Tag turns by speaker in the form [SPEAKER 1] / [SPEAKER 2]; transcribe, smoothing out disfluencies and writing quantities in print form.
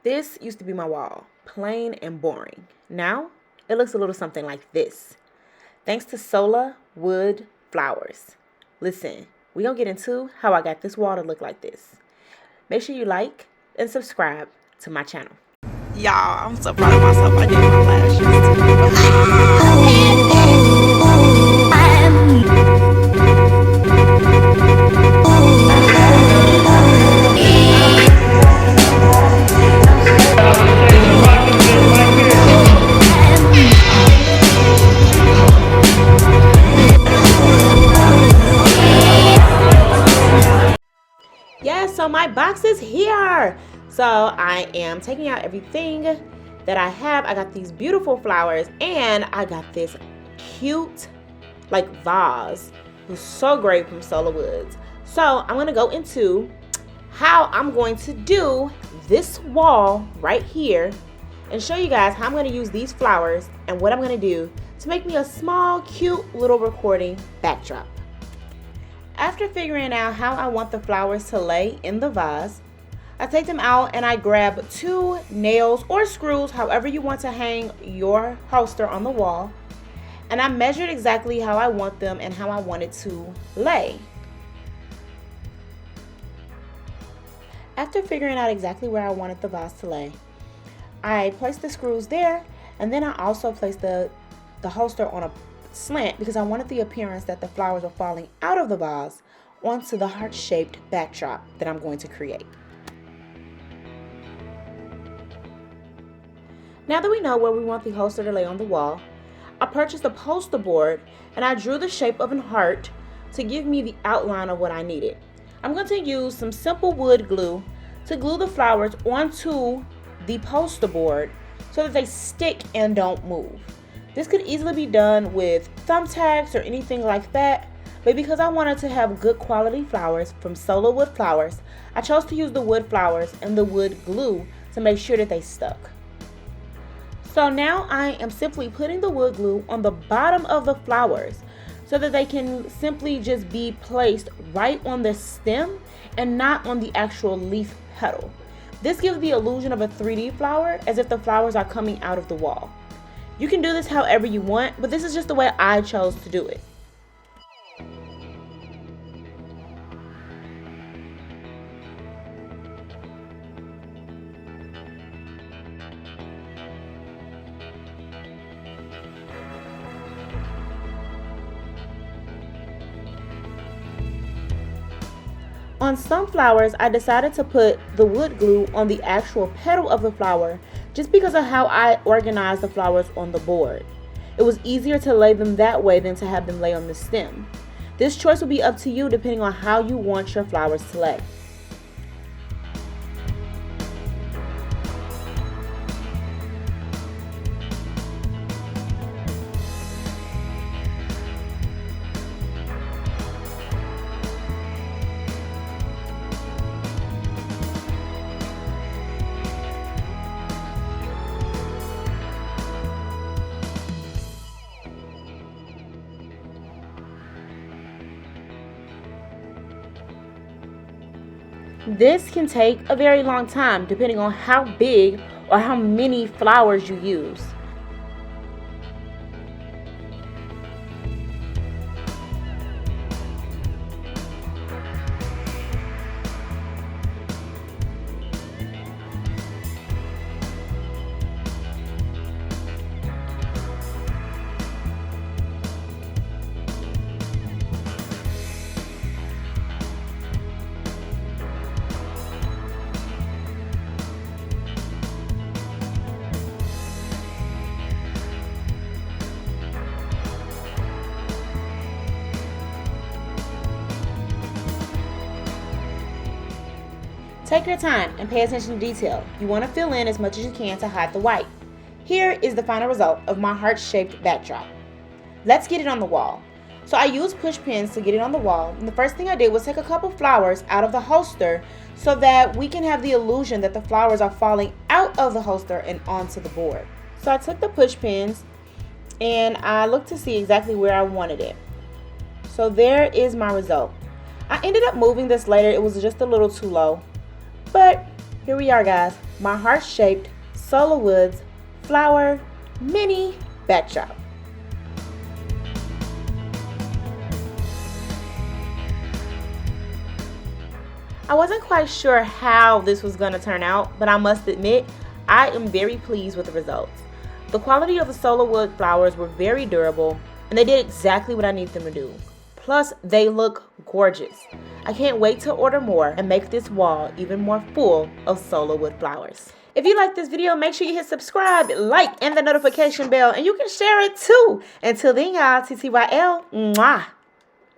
[SPEAKER 1] This used to be my wall, plain and boring. Now, it looks a little something like this. Thanks to Sola Wood Flowers. Listen, we're going to get into how I got this wall to look like this. Make sure you like and subscribe to my channel.
[SPEAKER 2] Y'all, I'm so proud of myself. I did my lashes.
[SPEAKER 1] Yeah, so my box is here. So I am taking out everything that I have. I got these beautiful flowers and I got this cute vase. It was so great from Sola Woods. So I'm going to go into how I'm going to do this wall right here and show you guys how I'm going to use these flowers and what I'm going to do to make me a small, cute little recording backdrop. After figuring out how I want the flowers to lay in the vase, I take them out and I grab 2 nails or screws, however you want to hang your holster on the wall, and I measured exactly how I want them and how I want it to lay. After figuring out exactly where I wanted the vase to lay, I placed the screws there, and then I also placed the holster on a slant because I wanted the appearance that the flowers are falling out of the vase onto the heart-shaped backdrop that I'm going to create. Now that we know where we want the holster to lay on the wall, I purchased a poster board and I drew the shape of a heart to give me the outline of what I needed. I'm going to use some simple wood glue to glue the flowers onto the poster board so that they stick and don't move. This could easily be done with thumbtacks or anything like that, but because I wanted to have good quality flowers from Sola Wood Flowers, I chose to use the wood flowers and the wood glue to make sure that they stuck. So now I am simply putting the wood glue on the bottom of the flowers so that they can simply just be placed right on the stem and not on the actual leaf petal. This gives the illusion of a 3D flower, as if the flowers are coming out of the wall. You can do this however you want, but this is just the way I chose to do it. On some flowers, I decided to put the wood glue on the actual petal of the flower just because of how I organized the flowers on the board. It was easier to lay them that way than to have them lay on the stem. This choice will be up to you depending on how you want your flowers to lay. This can take a very long time depending on how big or how many flowers you use. Take your time and pay attention to detail. You want to fill in as much as you can to hide the white. Here is the final result of my heart-shaped backdrop. Let's get it on the wall. So I used push pins to get it on the wall, and the first thing I did was take a couple flowers out of the holster so that we can have the illusion that the flowers are falling out of the holster and onto the board. So I took the push pins and I looked to see exactly where I wanted it. So there is my result. I ended up moving this later. It was just a little too low, but Here we are, guys. My heart-shaped Sola Wood flower mini backdrop. I wasn't quite sure how this was going to turn out, but I must admit, I am very pleased with the results. The quality of the Sola Wood flowers were very durable, and they did exactly what I need them to do. Plus, they look gorgeous. I can't wait to order more and make this wall even more full of Sola Wood flowers. If you like this video, make sure you hit subscribe, like, and the notification bell, and you can share it too. Until then, y'all, TTYL, mwah.